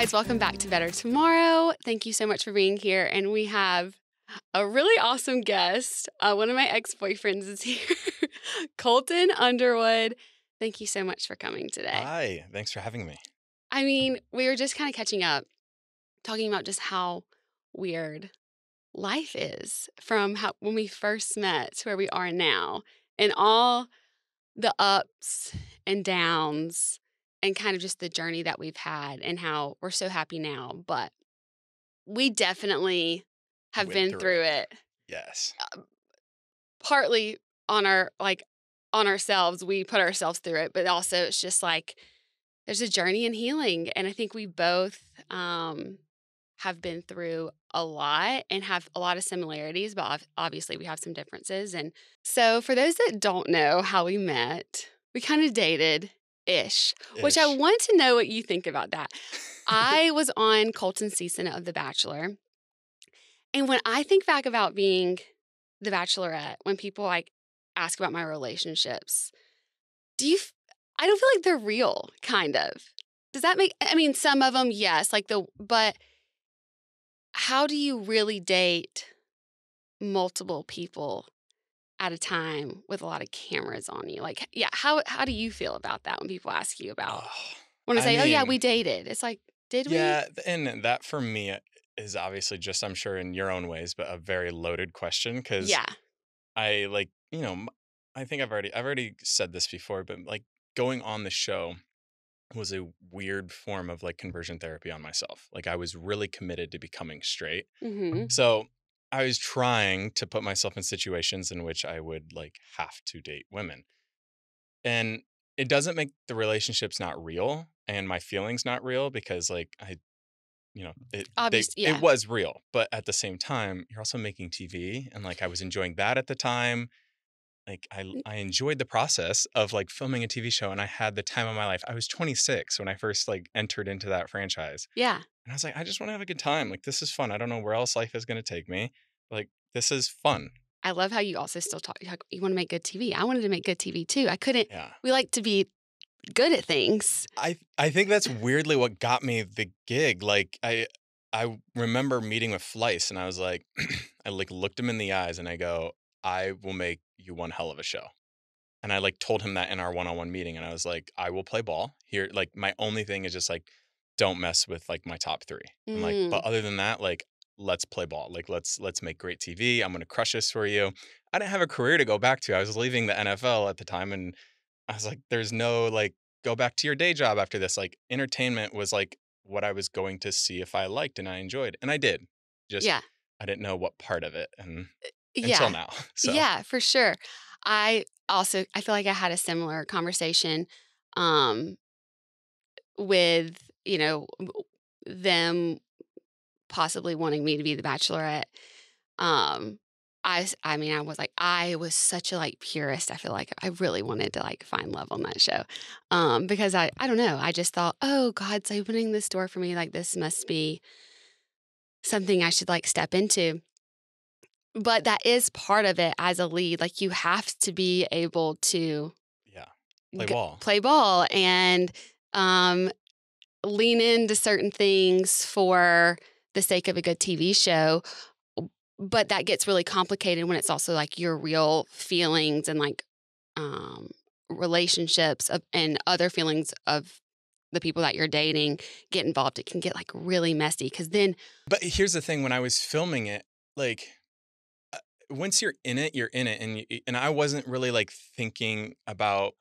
guys, welcome back to Better Tomorrow. Thank you so much for being here. And we have a really awesome guest. One of my ex-boyfriends is here, Colton Underwood. Thank you so much for coming today. Hi, thanks for having me. I mean, we were just kind of catching up, talking about just how weird life is from when we first met to where we are now, and all the ups and downs and kind of just the journey that we've had and how we're so happy now. But we definitely have Went been through it. Yes. Partly on ourselves. We put ourselves through it, but also it's just like there's a journey in healing. And I think we both have been through a lot and have a lot of similarities, but obviously we have some differences. And so for those that don't know how we met, we kind of dated ish, which I want to know what you think about that. I was on Colton's season of The Bachelor. And when I think back about being the Bachelorette, when people like ask about my relationships, I don't feel like they're real, kind of. Does that I mean, some of them, yes, but how do you really date multiple people at a time with a lot of cameras on you? Like, yeah, how do you feel about that when people ask you about, when I say, oh yeah, we dated? It's like, did we? Yeah, and that for me is obviously just, I'm sure in your own ways, but a very loaded question because I I think I've already said this before, but like going on the show was a weird form of like conversion therapy on myself. Like I was really committed to becoming straight. Mm-hmm. So I was trying to put myself in situations in which I would like have to date women. And it doesn't make the relationships not real and my feelings not real because like it was real, but at the same time, you're also making TV and like I was enjoying that at the time. Like I enjoyed the process of like filming a TV show and I had the time of my life. I was 26 when I first like entered into that franchise. Yeah. And I was like, I just want to have a good time. Like this is fun. I don't know where else life is going to take me. Like this is fun. I love how you also still talk. You want to make good TV. I wanted to make good TV too. I couldn't. Yeah. We like to be good at things. I think that's weirdly what got me the gig. Like I remember meeting with Fleiss and I was like, I like looked him in the eyes and I go, I will make you one hell of a show. And I like told him that in our one-on-one meeting. And I was like, I will play ball here. Like my only thing is just like, don't mess with like my top three. I'm like, but other than that, like, let's play ball. Like, let's make great TV. I'm going to crush this for you. I didn't have a career to go back to. I was leaving the NFL at the time. And I was like, there's no like, go back to your day job after this. Like entertainment was like what I was going to see if I liked and I enjoyed. And I did. Just, I didn't know what part of it. And until now. So. Yeah, for sure. I feel like I had a similar conversation with, them possibly wanting me to be the Bachelorette. I was like, I was such a like purist. I feel like I really wanted to like find love on that show. Because I don't know. I just thought, oh, God's opening this door for me. Like this must be something I should like step into. But that is part of it as a lead. Like you have to be able to play ball and lean into certain things for the sake of a good TV show. But that gets really complicated when it's also like your real feelings and like relationships and other feelings of the people that you're dating get involved. It can get like really messy because then. But here's the thing: when I was filming it, like. Once you're in it, and I wasn't really like thinking about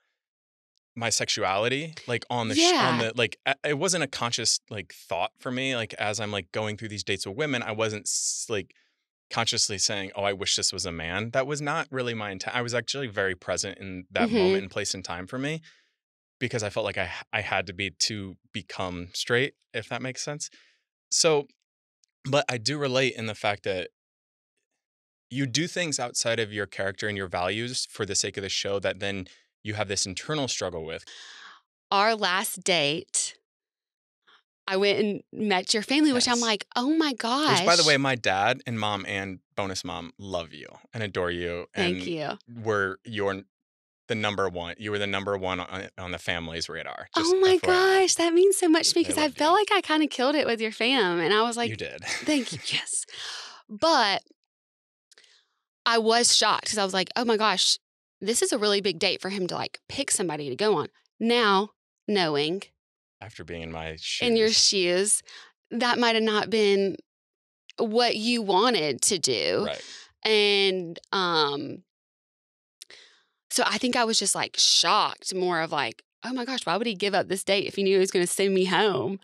my sexuality, like on the like it wasn't a conscious like thought for me. Like as I'm like going through these dates with women, I wasn't like consciously saying, "Oh, I wish this was a man." That was not really my intent. I was actually very present in that moment and place and time for me because I felt like I had to be to become straight, if that makes sense. So, but I do relate in the fact that. You do things outside of your character and your values for the sake of the show that then you have this internal struggle with. Our last date, I went and met your family, which I'm like, oh my gosh. Which, by the way, my dad and mom and bonus mom love you and adore you. Thank you. We're your the number one. You were the number one on the family's radar. Oh Just my FYI. gosh, that means so much to me They because I loved felt you. like I kind of killed it with your fam. And I was You like, did. thank you. Yes. But I was shocked because I was like, oh my gosh, this is a really big date for him to like pick somebody to go on. Now, knowing After being in my in your shoes. shoes, that might have not been what you wanted to do. Right. And so I think I was just like shocked, more of like, oh my gosh, why would he give up this date if he knew he was going to send me home?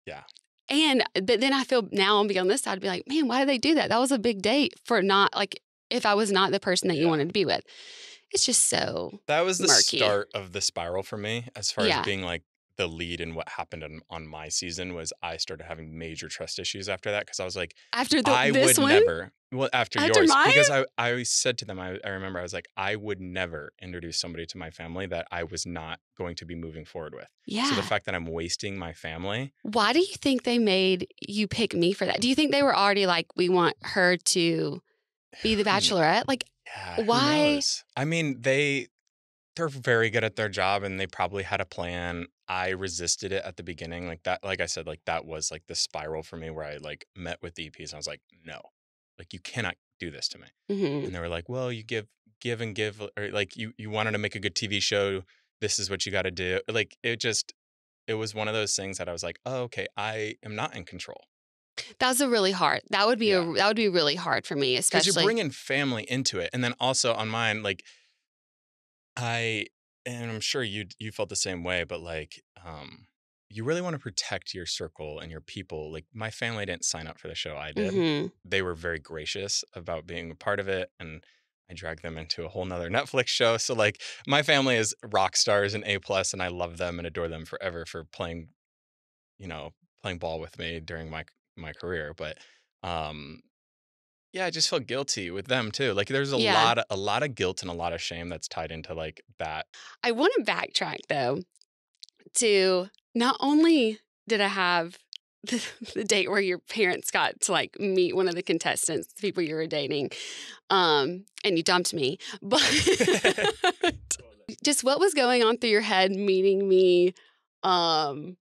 Yeah. But then I feel now on be on this side, I'd be like, man, why did they do that? That was a big date for not like if I was not the person that you Yeah. wanted to be with. It's just so That was the murky. start of the spiral for me as far as Yeah. being like the lead in what happened on my season was I started having major trust issues after that because I was like, After I this would one, never, well, after after yours, mine, because I said to them, I remember I was like, I would never introduce somebody to my family that I was not going to be moving forward with. So the yeah. fact that I'm wasting my family, Why do you think they made you pick me for that? Do you think they were already like, we want her to be the who kn- bachelorette? Like, yeah, who why? knows? I mean, they're very good at their job and they probably had a plan. I resisted it at the beginning. Like that, like I said, like that was like the spiral for me where I like met with the EPs and I was like, no, like you cannot do this to me. Hmm. And they were like, well, you give and give, or like you wanted to make a good TV show. This is what you got to do. Like it was one of those things that I was like, oh, okay, I am not in control. That's a really hard. Yeah. That would be really hard for me, Because you're especially. bringing family into it. And then also on mine, like I and I'm sure you felt the same way, but like you really want to protect your circle and your people. Like my family didn't sign up for the show, I did. Hmm. They were very gracious about being a part of it and I dragged them into a whole nother Netflix show. So like my family is rock stars and A plus and I love them and adore them forever for playing, you know, playing ball with me during my career. But um yeah, I just feel guilty with them too. Like there's Yeah. a lot of guilt and a lot of shame that's tied into like that. I want to backtrack though to not only did I have the date where your parents got to like meet one of the contestants, the people you were dating, and you dumped me, but just what was going on through your head meeting me, um,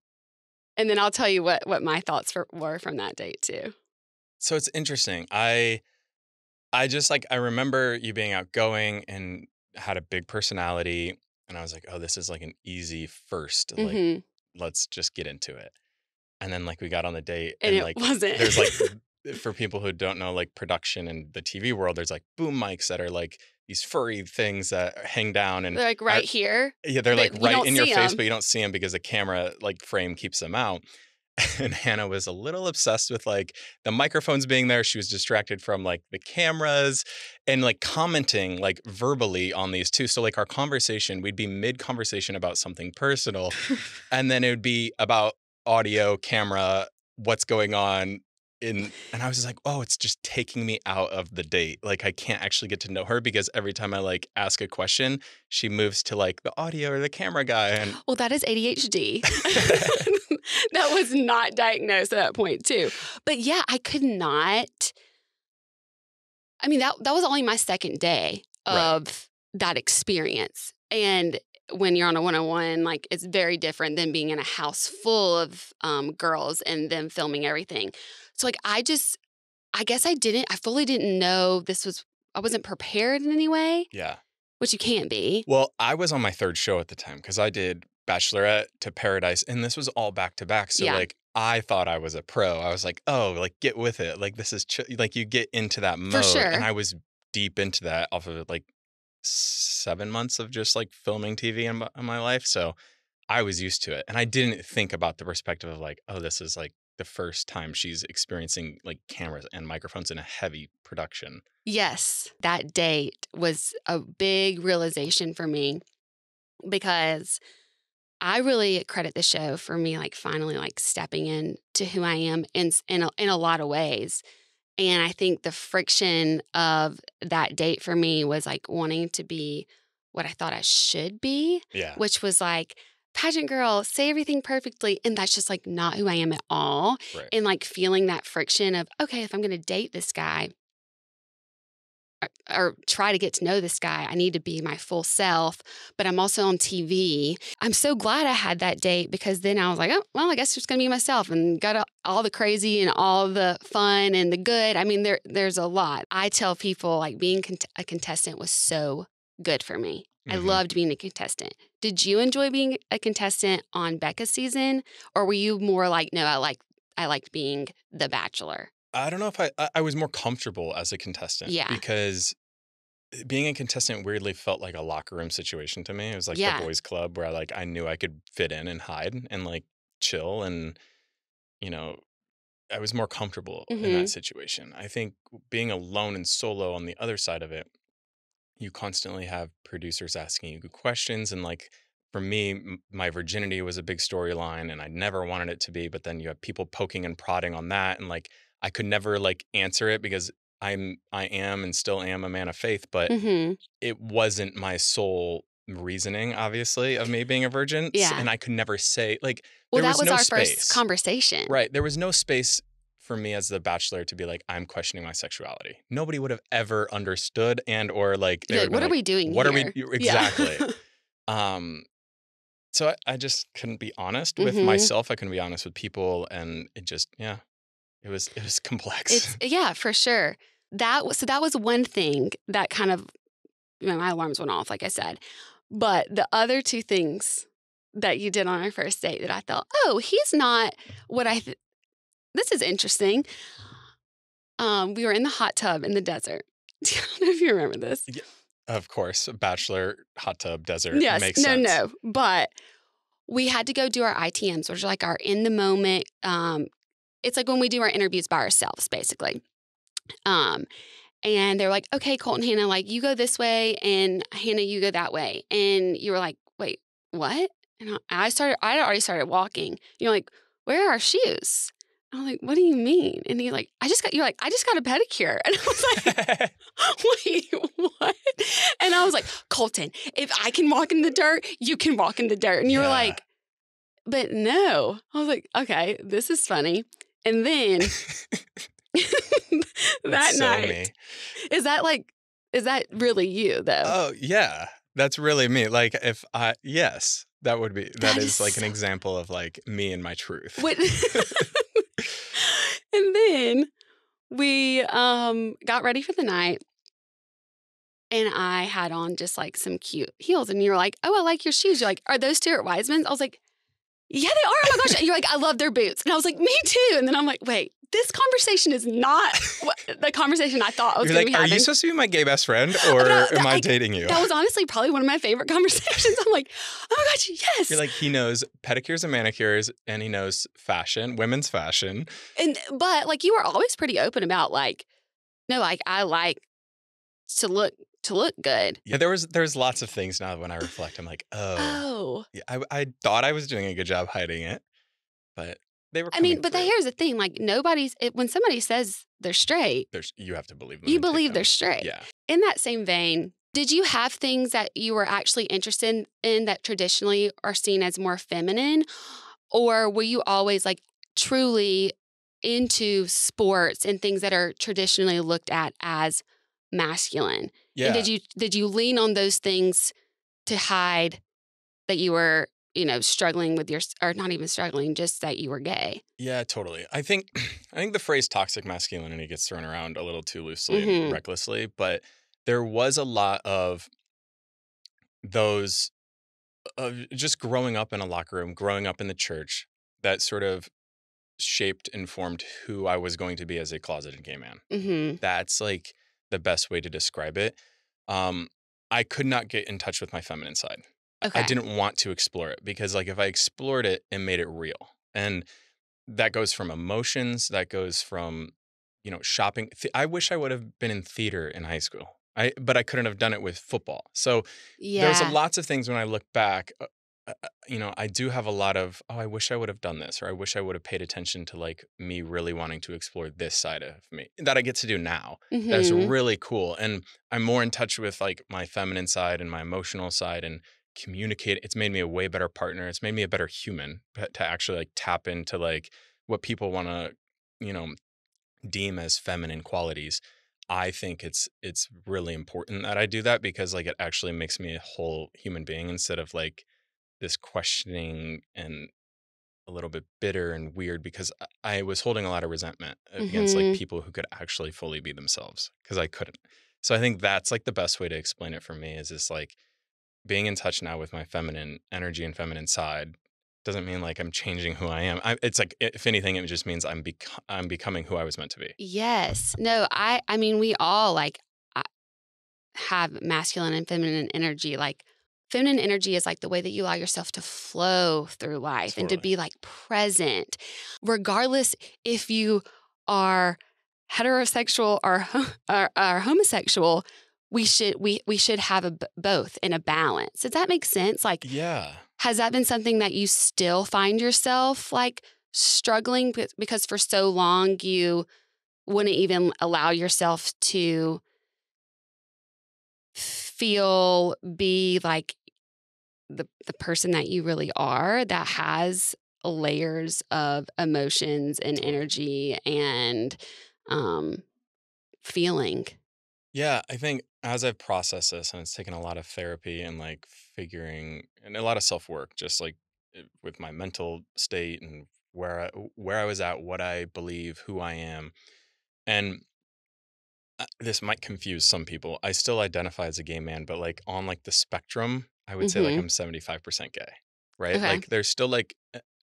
and then I'll tell you what my thoughts were from that date too. So it's interesting. I just like I remember you being outgoing and had a big personality and I was like, "Oh, this is like an easy first. Like Hmm. let's just get into it." And then like we got on the date And and it like wasn't. there's like for people who don't know like production and the TV world, there's like boom mics that are like these furry things that hang down and They're like are right here. yeah, they're like You right don't in your see face, them. but you don't see them because the camera like frame keeps them out. And Hannah was a little obsessed with like the microphones being there. She was distracted from like the cameras and like commenting like verbally on these too. So like our conversation, we'd be mid conversation about something personal and then it would be about audio, camera, what's going on and I was just like, "Oh, it's just taking me out of the date. Like I can't actually get to know her because every time I like ask a question, she moves to like the audio or the camera guy and Well, that is ADHD. That was not diagnosed at that point, too. But yeah, I could not. I mean, that was only my second day right. of that experience. And when you're on a one-on-one, like it's very different than being in a house full of girls and them filming everything. So like I guess I fully didn't know I wasn't prepared in any way, Yeah. which you can't be. Well, I was on my third show at the time because I did Bachelorette to Paradise, and this was all back to back. So, Yeah, like, I thought I was a pro. I was like, oh, like, get with it. Like, this is like, you get into that for mode. And sure. I was deep into that off of like 7 months of just like filming TV in my life. So, I was used to it. And I didn't think about the perspective of like, oh, this is like the first time she's experiencing like cameras and microphones in a heavy production. Yes, that date was a big realization for me because I really credit the show for me like finally like stepping in to who I am in a lot of ways. And I think the friction of that date for me was like wanting to be what I thought I should be, Yeah. which was like pageant girl, say everything perfectly. And that's just like not who I am at all. Right. And like feeling that friction of, okay, if I'm going to date this guy, or try to get to know this guy. I need to be my full self, but I'm also on TV. I'm so glad I had that date because then I was like, oh, well, I guess I'm just going to be myself and got all the crazy and all the fun and the good. I mean, there's a lot. I tell people like being a contestant was so good for me. I loved being a contestant. Did you enjoy being a contestant on Becca's season? Or were you more like, no, I liked being the Bachelor? I don't know if I was more comfortable as a contestant Yeah. because being a contestant weirdly felt like a locker room situation to me. It was like the Yeah. boys club where I knew I could fit in and hide and like chill and, you know, I was more comfortable in that situation. I think being alone and solo on the other side of it, you constantly have producers asking you good questions. And like for me, my virginity was a big storyline and I never wanted it to be. But then you have people poking and prodding on that. And like I could never like answer it because I am and still am a man of faith, but it wasn't my sole reasoning, obviously, of me being a virgin. Yeah. And I could never say like Well, there that was no our space. first conversation. Right. There was no space for me as the Bachelor to be like, I'm questioning my sexuality. Nobody would have ever understood and or like they You're would like, what be are we doing what here? are we exactly. So I just couldn't be honest with myself. I couldn't be honest with people, and it just it was complex. Yeah, for sure. That was one thing that kind of my alarms went off, like I said. But the other two things that you did on our first date that I thought, oh, he's not what this is interesting. We were in the hot tub in the desert. I don't know if you remember this. Yeah, of course, Bachelor, hot tub, desert. Yes, Makes sense. No, but we had to go do our ITMs, which are like our in the moment. It's like when we do our interviews by ourselves, basically. And they're like, okay, Colton, Hannah, like you go this way, and Hannah, you go that way. And you were like, wait, what? And I had already started walking. You're like, where are our shoes? I'm like, what do you mean? And you're like, I just got a pedicure. And I was like, wait, what? And I was like, Colton, if I can walk in the dirt, you can walk in the dirt. And you were like, but no. I was like, okay, this is funny. And then that night, is that really you though? Oh yeah, that's really me. Like yes, that is like an example of like me and my truth. And then we got ready for the night, and I had on just like some cute heels, and you're like, oh, I like your shoes. You're like, are those Stuart Weitzman's? I was like, yeah, they are. Oh my gosh. And you're like, I love their boots. And I was like, me too. And then I'm like, wait, this conversation is not the conversation I thought I was going to be having. Are you supposed to be my gay best friend, or am I dating you? That was honestly probably one of my favorite conversations. I'm like, oh my gosh, yes. You're like, he knows pedicures and manicures, and he knows fashion, women's fashion. But like, you were always pretty open about like, no, like I like to look good. Yeah, there's lots of things now when I reflect. I'm like, oh. Yeah, I thought I was doing a good job hiding it, but they were. Here's the thing: like when somebody says they're straight, you have to believe them. You believe they're straight. Yeah. In that same vein, did you have things that you were actually interested in that traditionally are seen as more feminine, or were you always like truly into sports and things that are traditionally looked at as masculine? Yeah. And did you lean on those things to hide that you were, struggling with or not even struggling, just that you were gay? Yeah, totally. I think the phrase toxic masculinity gets thrown around a little too loosely and recklessly, but there was a lot of those just growing up in a locker room, growing up in the church, that sort of shaped and formed who I was going to be as a closeted gay man. That's like the best way to describe it. I could not get in touch with my feminine side. Okay. I didn't want to explore it because like if I explored it and made it real, and that goes from emotions, that goes from, shopping. I wish I would have been in theater in high school. But I couldn't have done it with football. So there's lots of things when I look back, I do have a lot of, I wish I would have done this, or I wish I would have paid attention to like me really wanting to explore this side of me that I get to do now. That's really cool. And I'm more in touch with like my feminine side and my emotional side and communicate. It's made me a way better partner. It's made me a better human to actually like tap into like what people want to, deem as feminine qualities. I think it's really important that I do that because like it actually makes me a whole human being instead of like this questioning and a little bit bitter and weird because I was holding a lot of resentment against like Mhm. people who could actually fully be themselves because I couldn't. So I think that's like the best way to explain it for me is this like being in touch now with my feminine energy and feminine side doesn't mean like I'm changing who I am. It's like if anything, it just means I'm becoming who I was meant to be. Yes. No, I mean, we all like uh, have masculine and feminine energy. Like feminine energy is like the way that you allow yourself to flow through life and to Totally. be like present, regardless if you are heterosexual or or homosexual. We should have both in a balance. Does that make sense? Like, Yeah. has that been something that you still find yourself like struggling because for so long you wouldn't even allow yourself to be like the person that you really are that has layers of emotions and Totally. energy and um feeling. Yeah, I think as I've processed this and it's taken a lot of therapy and like figuring and a lot of self-work just like with my mental state and where I was at, what I believe, who I am. And this might confuse some people. I still identify as a gay man, but like on like the spectrum, I would say like Mhm. I'm 75% gay. Right? Okay. Like there's still like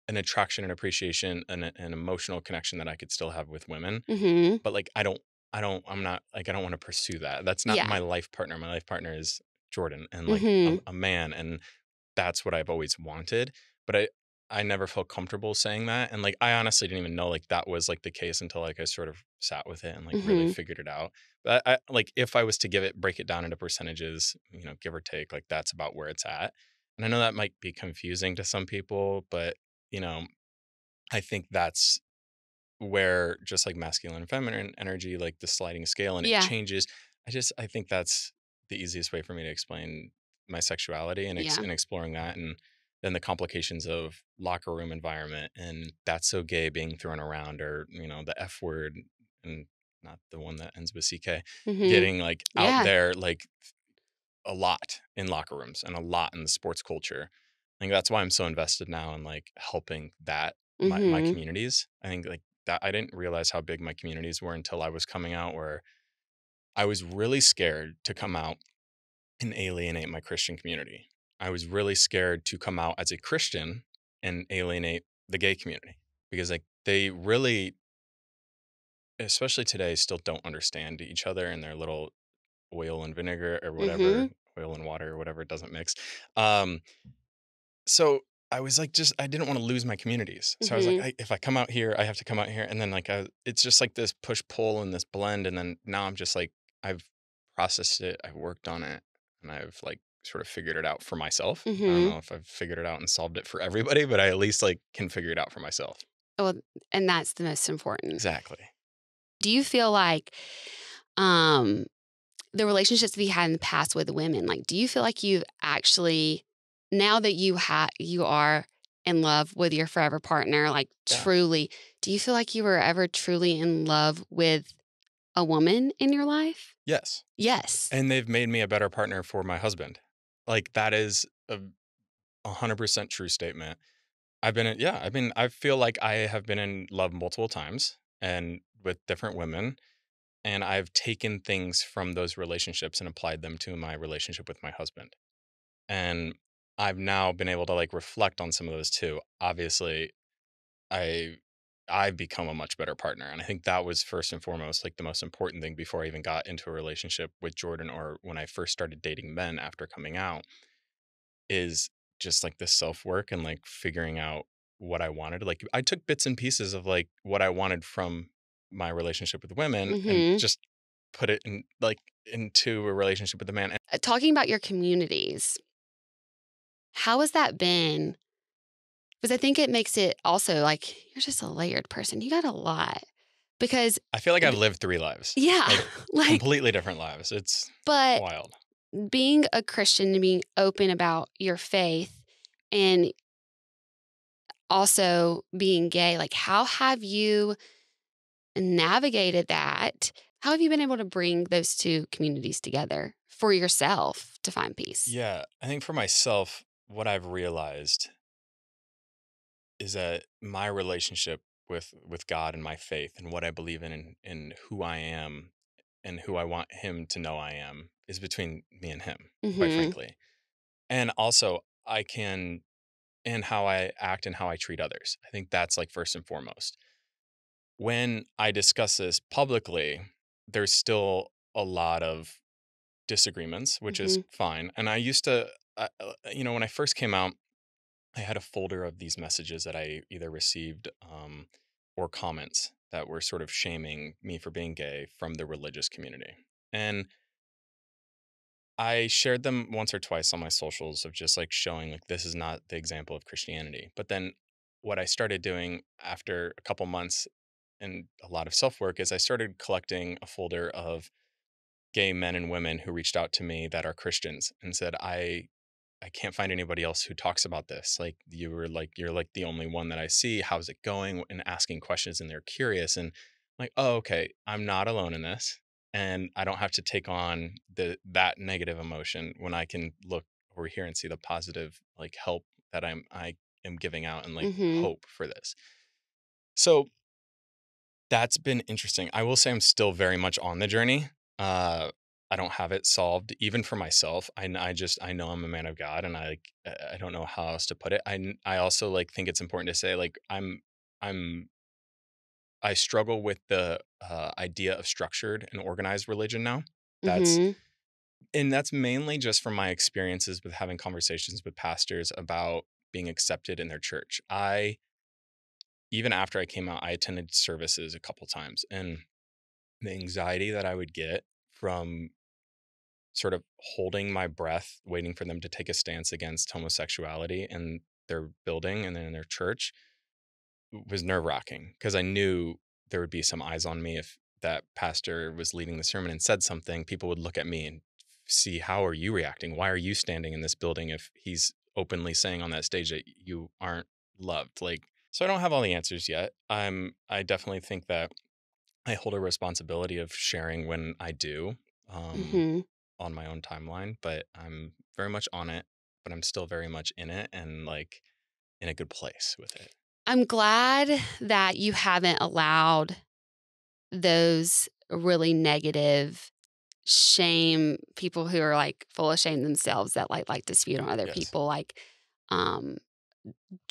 an attraction and appreciation and an emotional connection that I could still have with women, Mhm. but like I'm not like I don't want to pursue that. That's not Yeah. my life partner. My life partner is Jordan and like Mhm. a man, and that's what I've always wanted. But I never felt comfortable saying that, and like I honestly didn't even know like that was like the case until like I sort of sat with it and like really Mhm. figured it out. But I like if I was to break it down into percentages, give or take, like that's about where it's at. And I know that might be confusing to some people, but you know, I think that's where just like masculine and feminine energy, like the sliding scale and it Yeah. changes. I think that's the easiest way for me to explain my sexuality and, Yeah. and exploring that. And then the complications of locker room environment and that's so gay being thrown around or, the F word and not the one that ends with CK Mhm. getting like out Yeah. there, like a lot in locker rooms and a lot in the sports culture. I think that's why I'm so invested now in like helping that my Mhm. communities. I think like that I didn't realize how big my communities were until I was coming out where I was really scared to come out and alienate my Christian community. I was really scared to come out as a Christian and alienate the gay community because like they really especially today still don't understand each other and their little oil and vinegar or whatever, Mhm. oil and water or whatever, it doesn't mix. Um, so I was like, just I didn't want to lose my communities. So I was like, Mhm. if I come out here, I have to come out here, and then like it's just like this push pull and this blend, and then now I'm just like I've processed it, I've worked on it, and I've like sort of figured it out for myself. I don't Mhm. know if I've figured it out and solved it for everybody, but I at least like can figure it out for myself. Well, and that's the most important. Exactly. Do you feel like um the relationships we had in the past with women, like, do you feel like you've actually, now that you are in love with your forever partner, like Yeah. truly, do you feel like you were ever truly in love with a woman in your life? Yes. Yes. And they've made me a better partner for my husband. Like that is a 100% true statement. I feel like I have been in love multiple times and with different women. And I've taken things from those relationships and applied them to my relationship with my husband. And I've now been able to like reflect on some of those too. Obviously, I I've become a much better partner. And I think that was first and foremost like the most important thing before I even got into a relationship with Jordan or when I first started dating men after coming out is just like the self-work and like figuring out what I wanted. Like I took bits and pieces of like what I wanted from my relationship with women and Mhm. just put it in like into a relationship with a man. And Talking about your communities, how has that been? Because I think it makes it also like you're just a layered person. You got a lot. Because I feel like I've b- lived 3 lives, yeah, like like, completely different lives. It's but wild. being a Christian and being open about your faith and also being gay, like how have you navigated that? How have you been able to bring those two communities together for yourself to find peace? Yeah, I think for myself, what I've realized is that my relationship with God and my faith and what I believe in who I am and who I want him to know I am is between me and him, quite Mhm. frankly. And also I can and how I act and how I treat others. I think that's like first and foremost. When I discuss this publicly, there's still a lot of disagreements, which is Mhm. fine. And I used to, when I first came out, I had a folder of these messages that I either received or comments that were sort of shaming me for being gay from the religious community. And I shared them once or twice on my socials of just like showing like this is not the example of Christianity. But then what I started doing after a couple months and a lot of self work is I started collecting a folder of gay men and women who reached out to me that are Christians and said, I can't find anybody else who talks about this. Like you're like the only one that I see. How's it going? And asking questions and they're curious. And I'm like, oh, okay, I'm not alone in this. And I don't have to take on that negative emotion when I can look over here and see the positive like help that I am giving out and like Mhm. hope for this. So that's been interesting. I will say I'm still very much on the journey. Uh, I don't have it solved even for myself. I know I'm a man of God, and I don't know how else to put it. I also like think it's important to say like I'm I struggle with the idea of structured and organized religion now. That's Mhm. and that's mainly just from my experiences with having conversations with pastors about being accepted in their church. I even after I came out, I attended services a couple times, and the anxiety that I would get from sort of holding my breath, waiting for them to take a stance against homosexuality in their building and then in their church was nerve wracking because I knew there would be some eyes on me if that pastor was leading the sermon and said something. People would look at me and see, how are you reacting? Why are you standing in this building if he's openly saying on that stage that you aren't loved? Like, so I don't have all the answers yet. I definitely think that I hold a responsibility of sharing when I do, um, Mhm. on my own timeline, but I'm very much on it, but I'm still very much in it and like in a good place with it. I'm glad that you haven't allowed those really negative shame people who are like full of shame themselves that like dispute on other Yes. people um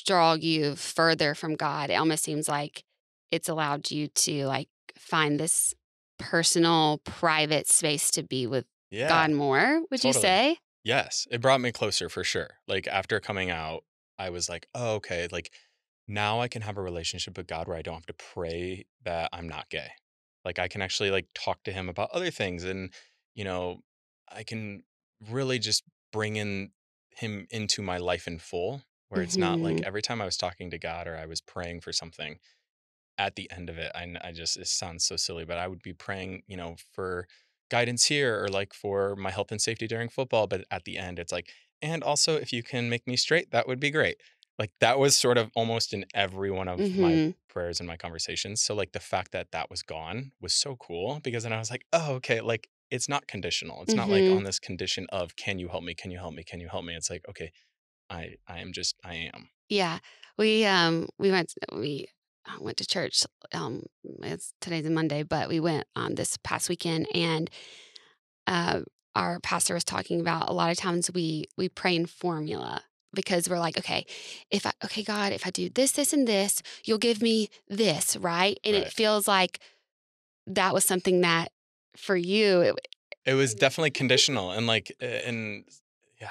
draw you further from God. It almost seems like it's allowed you to like find this personal private space to be with Yeah, God more, would you totally. say? Yes, it brought me closer for sure. Like after coming out, I was like, oh, okay, like now I can have a relationship with God where I don't have to pray that I'm not gay. Like I can actually like talk to him about other things and you know, I can really just bring in him into my life in full where it's not like Mhm. every time I was talking to God or I was praying for something at the end of it, I just it sounds so silly, but I would be praying, for guidance here or like for my health and safety during football. But at the end, it's like, and also if you can make me straight, that would be great. Like that was sort of almost in every one of my Mhm. prayers and my conversations. So like the fact that that was gone was so cool because then I was like, oh, okay, like it's not conditional. It's not like Mhm. on this condition of can you help me? Can you help me? Can you help me? It's like, okay, I am just I am. Yeah. We went to church. It's today's a Monday, but we went this past weekend, and uh, our pastor was talking about a lot of times we pray in formula because we're like, okay, God, if I do this, this, and this, you'll give me this, right? And it Right. feels like that was something that for you, It was definitely conditional and, like, and yeah,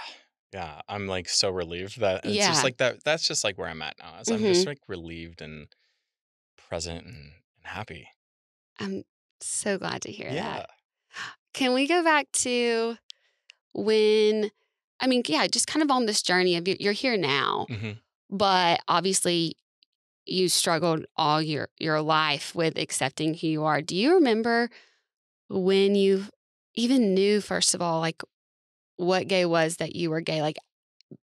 yeah, I'm, like, so relieved that it's just yeah. like that's just, like, where I'm at now is I'm just, Hmm. like, relieved and present and happy. I'm so glad to hear that. Yeah. Can we go back to when, I mean, yeah, just kind of on this journey of you're here now, Mhm. but obviously you struggled all your life with accepting who you are. Do you remember when you even knew, first of all, like what gay was that you were gay? Like,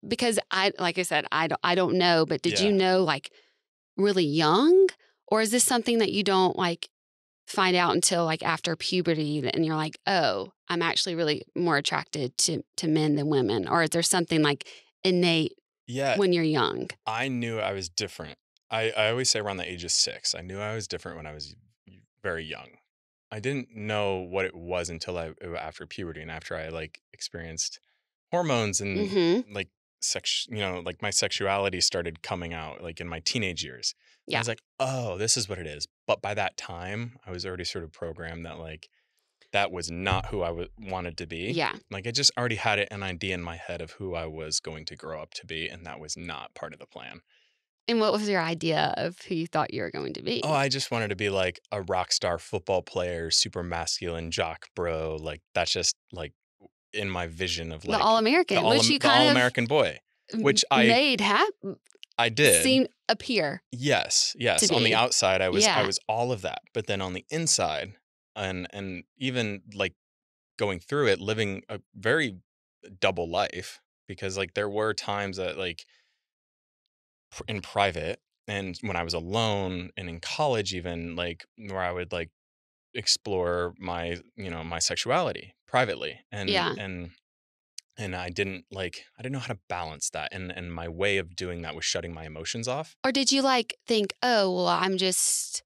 because like I said, I don't know, but did you Yeah. know like really young, or is this something that you don't like? find out until like after puberty and you're like, oh, I'm actually really more attracted to men than women? Or is there something like innate Yeah, when you're young? I knew I was different. I always say around the age of 6. I knew I was different when I was very young. I didn't know what it was until after puberty and after I like experienced hormones and Mm-hmm. like like my sexuality started coming out like in my teenage years. And I Yeah. was like, "Oh, this is what it is." But by that time, I was already sort of programmed that like that was not who I wanted to be. Yeah. Like I just already had an idea in my head of who I was going to grow up to be, and that was not part of the plan. And what was your idea of who you thought you were going to Oh, be? I just wanted to be like a rock star football player, super masculine jock bro. Like that's just like in my vision of The like All American, which you the kind all of American boy, which made I did. seem appear Yes, to yes. On the be. outside, I Yeah. was all of that, but then on the inside, and even like going through it, living a very double life because like there were times that like in private and when I was alone and in college even like where I would like explore my my sexuality privately Yeah. and I didn't know how to balance that and my way of doing that was shutting my emotions off. Or did you like think, oh, well, I'm just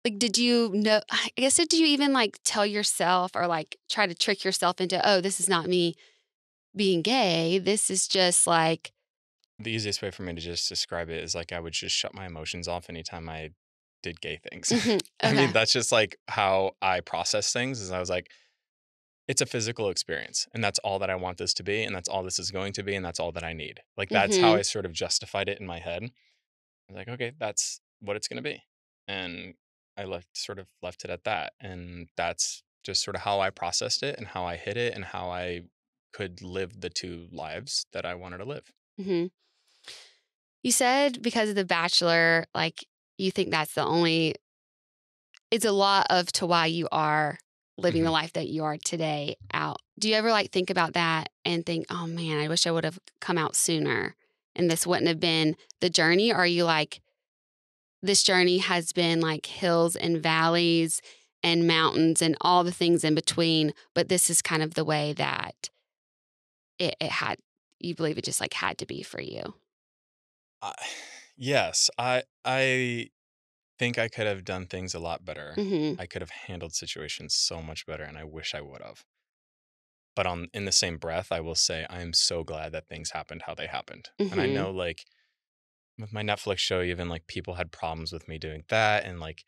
like, did you know? I guess, did you even like tell yourself or like try to trick yourself into, oh, this is not me being gay. This is just like, The easiest way for me to just describe it is like I would just shut my emotions off anytime I did gay things. mhm, I mean, okay. that's just like how I process things is I was like, it's a physical experience and that's all that I want this to be and that's all this is going to be and that's all that I need. Like that's how Hmm. I sort of justified it in my head. I was like, okay, that's what it's going to be. And I left it at that. And that's just sort of how I processed it and how I hid it and how I could live the two lives that I wanted to live. Hmm. You said because of The Bachelor, like you think that's the only, it's a lot of to why you are living the Mhm. life that you are today out. Do you ever like think about that and think, oh man, I wish I would have come out sooner and this wouldn't have been the journey? Or are you like, this journey has been like hills and valleys and mountains and all the things in between, but this is kind of the way that it had, you believe it just like had to be for you? I yes, I think I could have done things a lot better. Hmm. I could have handled situations so much better, and I wish I would have. But on in the same breath, I will say I am so glad that things happened how they happened. And I Hmm. know like with my Netflix show, even like people had problems with me doing that, and like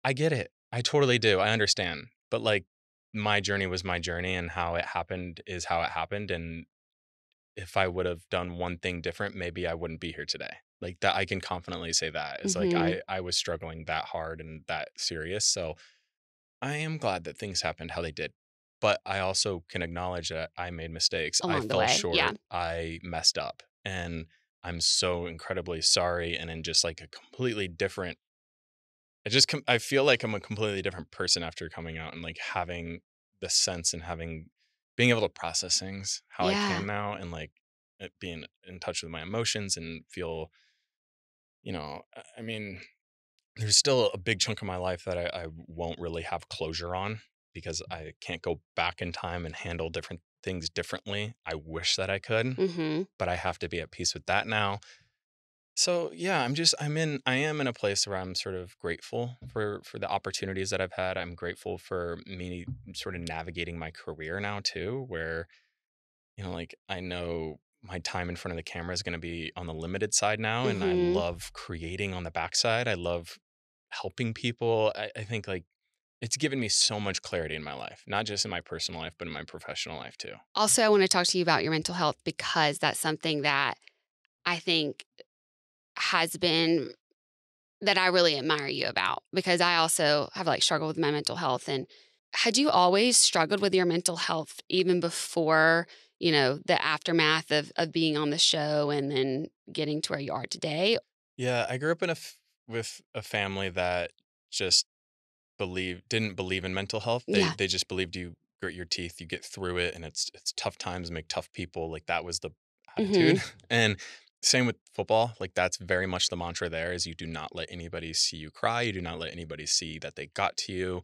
I get it. I totally do. I understand. But like my journey was my journey, and how it happened is how it happened, and if I would have done one thing different, maybe I wouldn't be here today. Like that I can confidently say that. It's like Hmm. I was struggling that hard and that serious. So I am glad that things happened how they did. But I also can acknowledge that I made mistakes. I Along the fell way. Yeah. short. I messed up. And I'm so incredibly sorry and in just like a completely different I feel like I'm a completely different person after coming out and like having the sense and having being able to process things how I Yeah. can now and like being in touch with my emotions and feel, I mean, there's still a big chunk of my life that I won't really have closure on because I can't go back in time and handle different things differently. I wish that I could, Hmm. but I have to be at peace with that now. So yeah, I am in a place where I'm sort of grateful for the opportunities that I've had. I'm grateful for me sort of navigating my career now too, where, like I know my time in front of the camera is going to be on the limited side now. And I Hmm. love creating on the backside. I love helping people. I think like it's given me so much clarity in my life, not just in my personal life, but in my professional life too. Also, I want to talk to you about your mental health because that's something that I think has been, that I really admire you about, because I also have like struggled with my mental health. And had you always struggled with your mental health even before, the aftermath of being on the show and then getting to where you are today? Yeah, I grew up with a family that just didn't believe in mental health. Yeah. They just believed you grit your teeth, you get through it, and it's tough times make tough people. Like that was the Hmm. attitude. And same with football. Like that's very much the mantra there is you do not let anybody see you cry. You do not let anybody see that they got to you.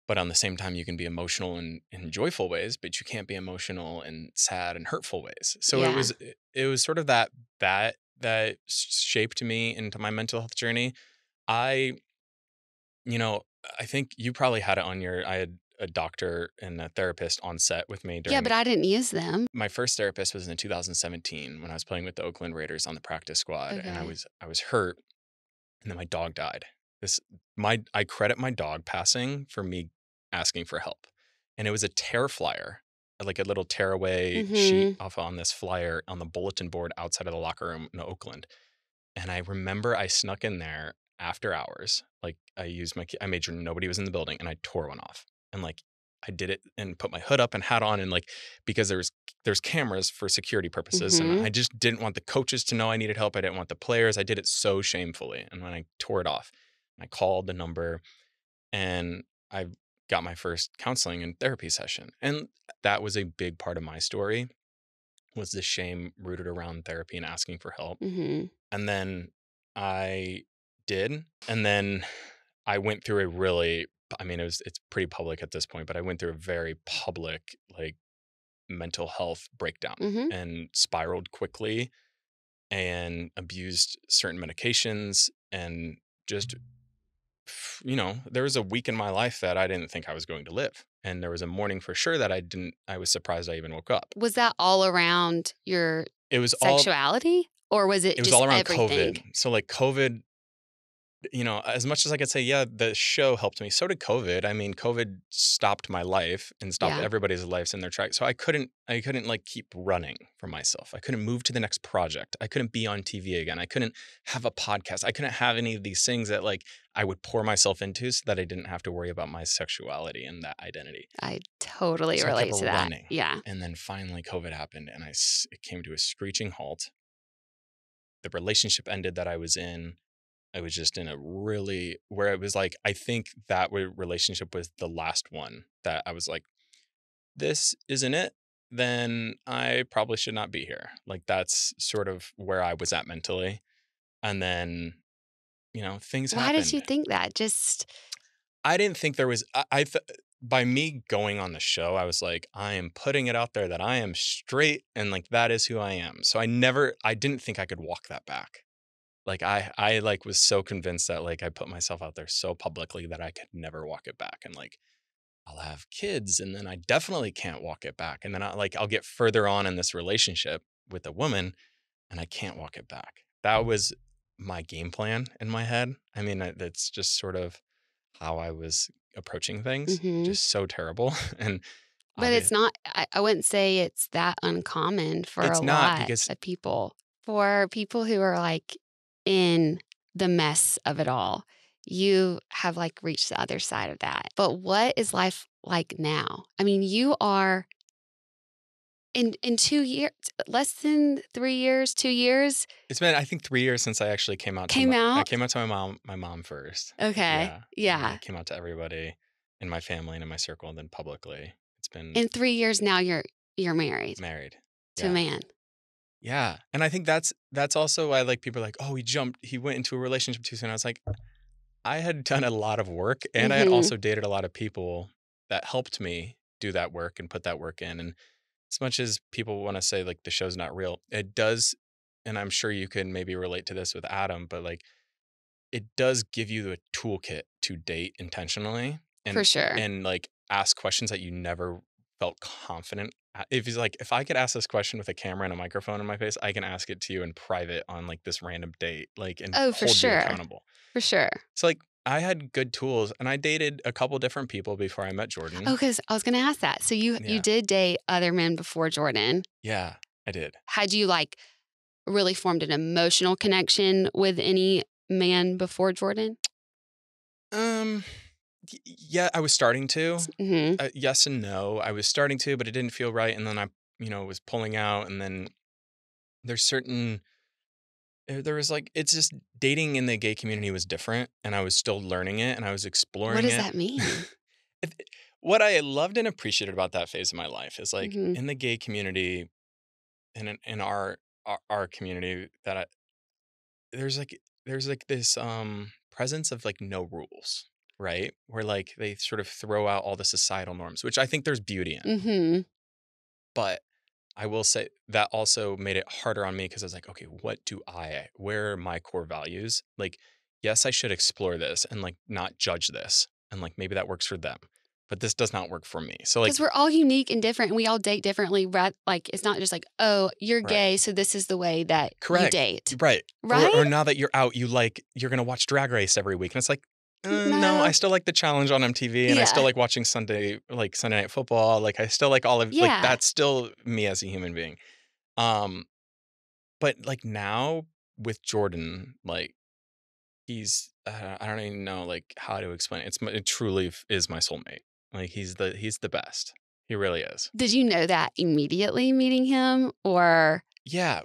But on the same time, you can be emotional in joyful ways, but you can't be emotional in sad and hurtful ways. So Yeah. it was sort of that shaped me into my mental health journey. I, you know, I think you probably had it on I had a doctor and a therapist on set with me Yeah, but during I didn't use them. my first therapist was in 2017 when I was playing with the Oakland Raiders on the practice squad, and Okay. I was hurt, and then my dog died. This I credit my dog passing for me asking for help, and it was a tear flyer, like a little tearaway sheet Mhm. off on this flyer on the bulletin board outside of the locker room in Oakland. And I remember I snuck in there after hours. Like I made sure nobody was in the building and I tore one off. And like I did it and put my hood up and hat on and like because there's cameras for security purposes and Mhm. I just didn't want the coaches to know I needed help. I didn't want the players. I did it so shamefully. And when I tore it off, I called the number and I got my first counseling and therapy session. And that was a big part of my story was the shame rooted around therapy and asking for help. Mhm. And then I did, and then I went through a really I mean, it's pretty public at this point, but I went through a very public, like, mental health breakdown Mhm. and spiraled quickly and abused certain medications and just there was a week in my life that I didn't think I was going to live, and there was a morning for sure that I was surprised I even woke up. Was that all around your It was all sexuality, or was it it was just all around everything? COVID. So, like, COVID as much as I could say, yeah, the show helped me, so did COVID. I mean, COVID stopped my life and stopped Yeah. everybody's lives in their track. So I couldn't like keep running for myself. I couldn't move to the next project. I couldn't be on TV again. I couldn't have a podcast. I couldn't have any of these things that like I would pour myself into so that I didn't have to worry about my sexuality and that identity. I totally So I kept relate to that. running. Yeah. And then finally COVID happened and it came to a screeching halt. The relationship ended that I was in. I was just in a really where it was like, I think that relationship was the last one that I was like, this isn't it. Then I probably should not be here. Like that's sort of where I was at mentally. And then, things Why did you happened. think that? Just I didn't think there was, by me going on the show, I was like, I am putting it out there that I am straight and like that is who I am. So I didn't think I could walk that back. Like, I, like, was so convinced that, like, I put myself out there so publicly that I could never walk it back, and, like, I'll have kids, and then I definitely can't walk it back, and then I'll get further on in this relationship with a woman, and I can't walk it back. That was my game plan in my head. I mean, that's just sort of how I was approaching things, mhm. just so terrible, and But obvious it's not I wouldn't say it's that uncommon for a it's not lot because of people. For people who are, like, in the mess of it all, you have, like, reached the other side of that. But what is life like now? I mean, you are in 2 years less than 3 years, 2 years, it's been, I think, 3 years since came I out? came out to my mom first. Okay. Yeah, and then I Yeah. came out to everybody in my family and in my circle, and then publicly. It's been In 3 years now, you're married married. to a Yeah. man. Yeah, and I think that's also why, like, people are like, "Oh, he went into a relationship too soon." I was like, I had done a lot of work, and I had Mhm. also dated a lot of people that helped me do that work and put that work in, and as much as people wanna say, like, the show's not real, it does and I'm sure you can maybe relate to this with Adam, but, like, it does give you a toolkit to date intentionally For and sure. like, ask questions that you never felt confident if he's like, "If I could ask this question with a camera and a microphone in my face, I can ask it to you in private on, like, this random date, like, and Oh, for hold you sure. accountable." For sure. So, like, I had good tools, and I dated a couple different people before I met Oh, Jordan. because I was gonna ask that. So you Yeah. did date other men before Jordan. Yeah, I did. Had you, like, really formed an emotional connection with any man before Jordan? Um, yeah, I was starting to. Mhm. Yes and no. I was starting to, but it didn't feel right, and then I, was pulling out, and then there's certain there was, like it's just dating in the gay community was different, and I was still learning it, and I was What exploring does it. that mean? What I loved and appreciated about that phase of my life is, like, Mhm. in the gay community, in our our community that there's like this presence of like no rules, right? Where like they sort of throw out all the societal norms, which I think there's beauty in. Mm-hmm. But I will say that also made it harder on me because I was like, okay, where are my core values? Like, yes, I should explore this and like not judge this. And like maybe that works for them, but this does not work for me. So like, Because we're all unique and different, and we all date differently. Like, it's not just like, oh, you're right. gay, so this is the way that you Correct. date. Right. Right? Or now that you're out, you're going to watch Drag Race every week. And it's like, no, I still like the challenge on MTV and I still like watching Sunday Night Football. Like I still like all of like that's still me as a human being. But like now with Jordan, like he's I don't even know like how to explain it. It truly is my soulmate. Like he's the best. He really is. Did you know that immediately meeting him, or? Yeah,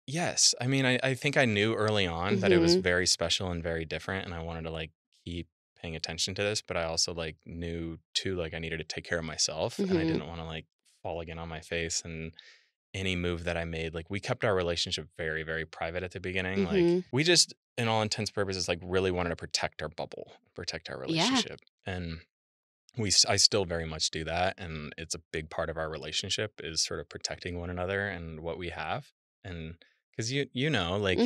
yes. I mean, I think I knew early on that it was very special and very different, and I wanted to like keep paying attention to this, but I also like knew too like I needed to take care of myself, and I didn't want to like fall again on my face. And any move that I made, like we kept our relationship very, very private at the beginning. Like we just, in all intents and purposes, like really wanted to protect our bubble, protect our relationship, and I still very much do that, and it's a big part of our relationship is sort of protecting one another and what we have. And because you know, like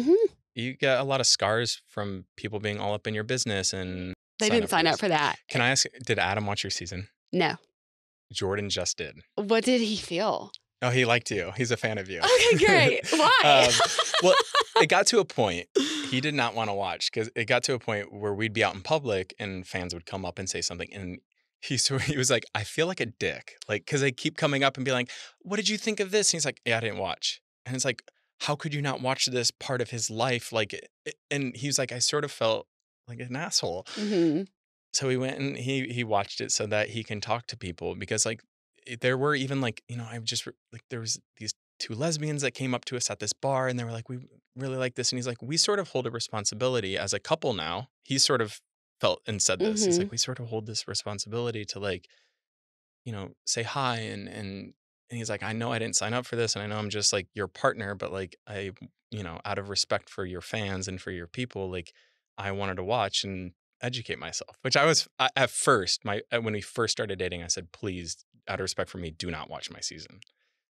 you get a lot of scars from people being all up in your business, and They didn't sign up for that. Can I ask, did Adam watch your season? No. Jordan just did. What did he feel? Oh, he liked you. He's a fan of you. Okay, great. Why? Well, it got to a point he did not want to watch because it got to a point where we'd be out in public and fans would come up and say something, and he was like, I feel like a dick, like because they keep coming up and be like, what did you think of this? And he's like, yeah, I didn't watch. And it's like, how could you not watch this part of his life? Like, and he was like, I sort of felt like an asshole. So he went and he watched it so that he can talk to people, because like there were even like, you know, there was these two lesbians that came up to us at this bar and they were like, we really like this. And he's like, we sort of hold a responsibility as a couple now. He sort of felt and said this. He's like, we sort of hold this responsibility to like, you know, say hi. And he's like, I know I didn't sign up for this. And I know I'm just like your partner, but like you know, out of respect for your fans and for your people, like I wanted to watch and educate myself, which at first, when we first started dating, I said, please, out of respect for me, do not watch my season.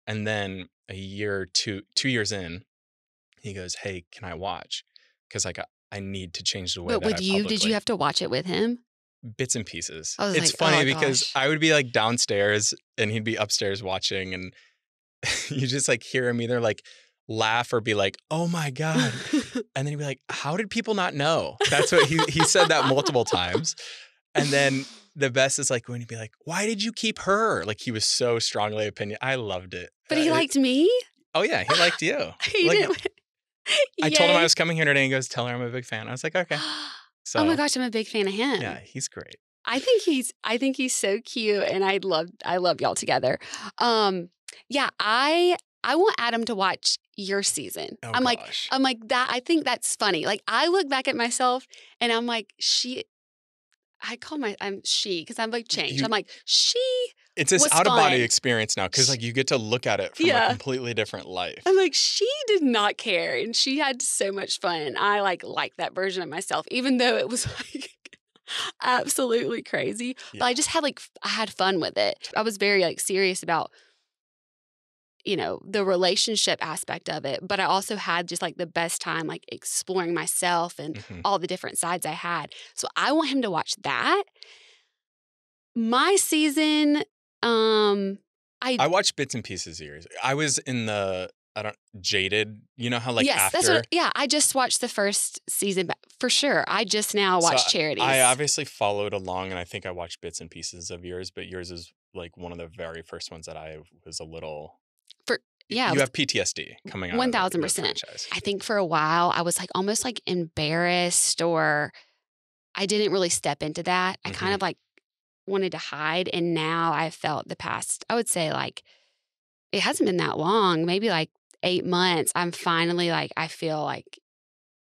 And then a year, 2 years in, he goes, hey, can I watch? Because like I need to change the way but that with you, did you have to watch it with him? Bits and pieces. I was It's like, funny oh, because gosh. I would be like downstairs and he'd be upstairs watching, and you just like hear him either like laugh or be like, oh my God. And then he'd be like, how did people not know? That's what he said that multiple times. And then the best is like when he'd be like, why did you keep her? Like he was so strongly opinion. I loved it. But he liked me? Oh yeah, he liked you. He like, didn't. I told him I was coming here today, and he goes, tell her I'm a big fan. I was like, okay. So, oh my gosh, I'm a big fan of him. Yeah, he's great. I think he's so cute, and I love y'all together. Yeah, I want Adam to watch your season. Oh, I'm gosh. like that. I think that's funny. Like I look back at myself and I'm like, I'm she because I'm like changed. I'm like, she. It's this out of body experience now because like you get to look at it from a completely different life. I'm like, she did not care, and she had so much fun. I like that version of myself, even though it was like absolutely crazy. Yeah. But I just had I had fun with it. I was very like serious about, you know, the relationship aspect of it, but I also had just like the best time like exploring myself and all the different sides I had. So I want him to watch that. My season, I watched bits and pieces of yours. I was in Jaded. You know how like after? That's I just watched the first season for sure. I just now watched Charities. I obviously followed along, and I think I watched bits and pieces of yours, but yours is like one of the very first ones that I was a little. You have PTSD coming out. 1,000%. I think for a while I was like almost like embarrassed, or I didn't really step into that. I kind of like wanted to hide, and now I've felt the past, I would say like it hasn't been that long, maybe like 8 months. I'm finally like, I feel like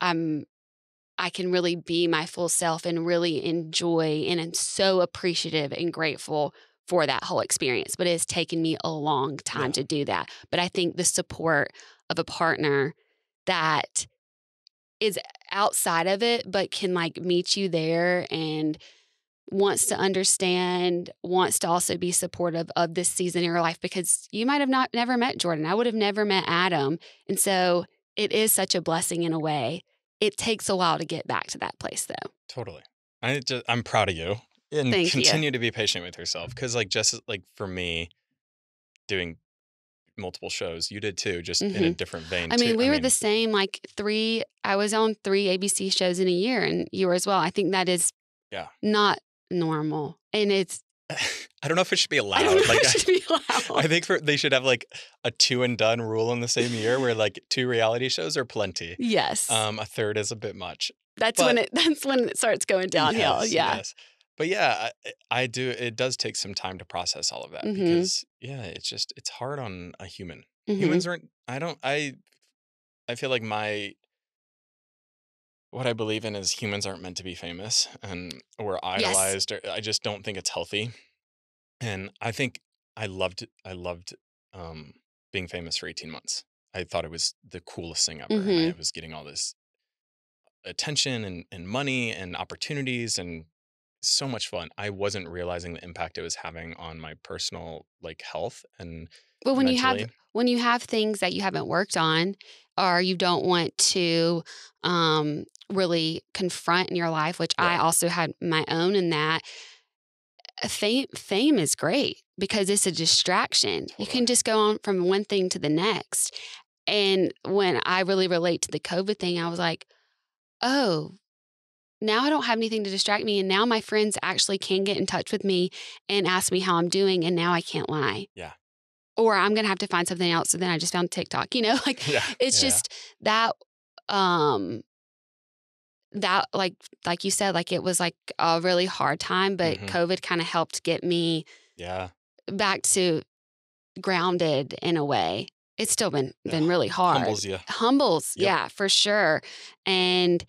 I can really be my full self and really enjoy, and I'm so appreciative and grateful for that whole experience, but it has taken me a long time to do that. But I think the support of a partner that is outside of it, but can like meet you there and wants to understand, wants to also be supportive of this season in your life, because you might have never met Jordan. I would have never met Adam. And so it is such a blessing in a way. It takes a while to get back to that place though. Totally. I'm proud of you, and Thank you. continue to be patient with yourself. Cause like, just like for me doing multiple shows, you did too, just in a different vein I mean, too. we were the same, like I was on 3 ABC shows in a year, and you were as well. I think that is not normal. And it's, I don't know if it should be allowed. I don't know if it should be allowed. I think they should have like a 2 and done rule in the same year, where like 2 reality shows are plenty. Yes. A third is a bit much. That's when it starts going downhill. Yes. But yeah, I do. It does take some time to process all of that, because it's hard on a human. Humans aren't. I feel like what I believe in is humans aren't meant to be famous or idolized. Or I just don't think it's healthy. And I think I loved being famous for 18 months. I thought it was the coolest thing ever. And I was getting all this attention and money and opportunities and so much fun. I wasn't realizing the impact it was having on my personal like health and when mentally. when you have things that you haven't worked on, or you don't want to really confront in your life, which I also had my own in that. Fame is great because it's a distraction. You can just go on from one thing to the next. And when I really relate to the COVID thing, I was like, oh, now I don't have anything to distract me. And now my friends actually can get in touch with me and ask me how I'm doing. And now I can't lie. Yeah. Or I'm going to have to find something else. So then I just found TikTok, it's just that, that like you said, like it was like a really hard time, but COVID kind of helped get me back to grounded in a way. It's still been really hard. Humbles, yeah, for sure. And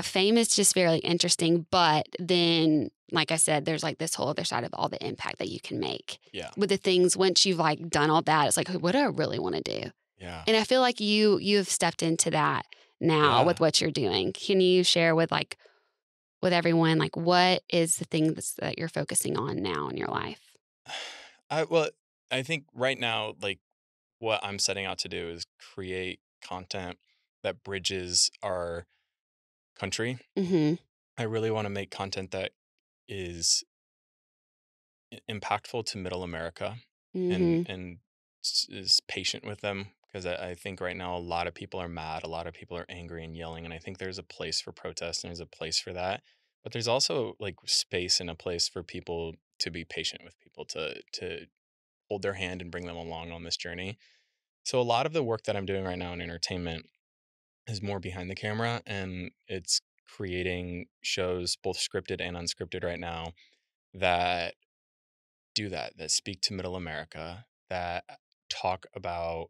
fame is just very interesting. But then, like I said, there's like this whole other side of all the impact that you can make with the things. Once you've like done all that, it's like, what do I really want to do? Yeah. And I feel like you have stepped into that now with what you're doing. Can you share with everyone, like what is the thing that you're focusing on now in your life? I think right now, like what I'm setting out to do is create content that bridges our country. I really want to make content that is impactful to middle America and is patient with them. Because I think right now a lot of people are mad, a lot of people are angry and yelling, and I think there's a place for protest and there's a place for that. But there's also like space and a place for people to be patient with people, to hold their hand and bring them along on this journey. So a lot of the work that I'm doing right now in entertainment is more behind the camera, and it's creating shows, both scripted and unscripted right now, that do that speak to middle America, that talk about,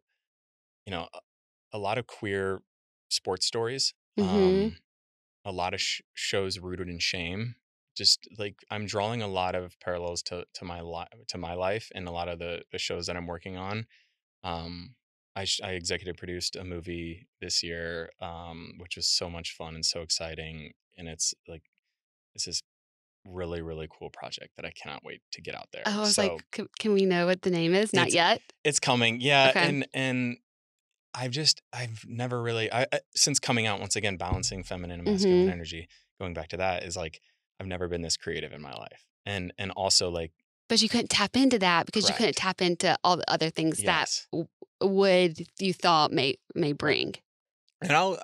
a lot of queer sports stories, a lot of shows rooted in shame. Just like I'm drawing a lot of parallels to my life and a lot of the shows that I'm working on. I executive produced a movie this year, which was so much fun and so exciting. And it's like, this is really, really cool project that I cannot wait to get out there. I was like, can we know what the name is? Not yet. It's coming. Yeah. Okay. And I've never really, since coming out, once again, balancing feminine and masculine energy, going back to that, is like, I've never been this creative in my life. And also like, but you couldn't tap into that because you couldn't tap into all the other things that you thought may bring. And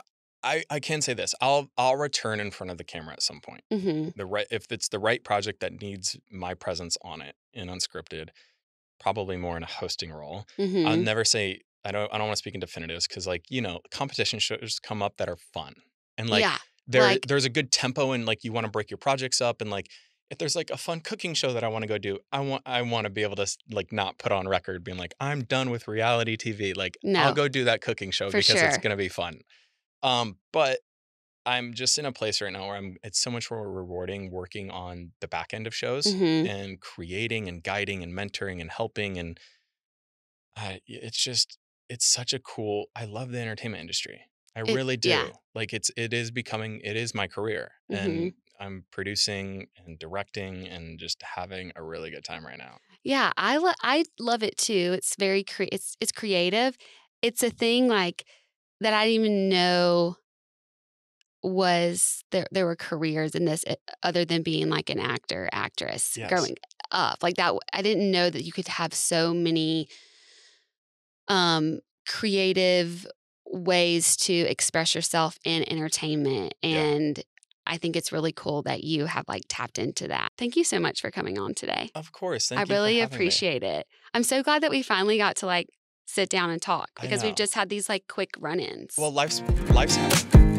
I can say this, I'll return in front of the camera at some point. If it's the right project that needs my presence on it in unscripted, probably more in a hosting role. I'll never say, I don't want to speak in definitives, because like, competition shows come up that are fun. And like, there's a good tempo, and like you want to break your projects up, and like if there's like a fun cooking show that I want to go do, I want to be able to like not put on record being like, I'm done with reality TV. Like I'll go do that cooking show because it's going to be fun. But I'm just in a place right now where it's so much more rewarding working on the back end of shows Mhm. and creating and guiding and mentoring and helping. And it's such a cool, I love the entertainment industry. I really Yeah. do. Like it is my career. And Mhm. I'm producing and directing and just having a really good time right now. Yeah, I love it too. It's very it's creative. It's a thing, like, that I didn't even know was there were careers in this, other than being, like, an actor, actress Yes. growing up. Like, I didn't know that you could have so many, creative ways to express yourself in entertainment, Yeah. and I think it's really cool that you have, like, tapped into that. Thank you so much for coming on today. Of course. I Thank you for really having me. appreciate it. I'm so glad that we finally got to, like, sit down and talk I because we've know. just had these, like, quick run-ins. Well, life's happening.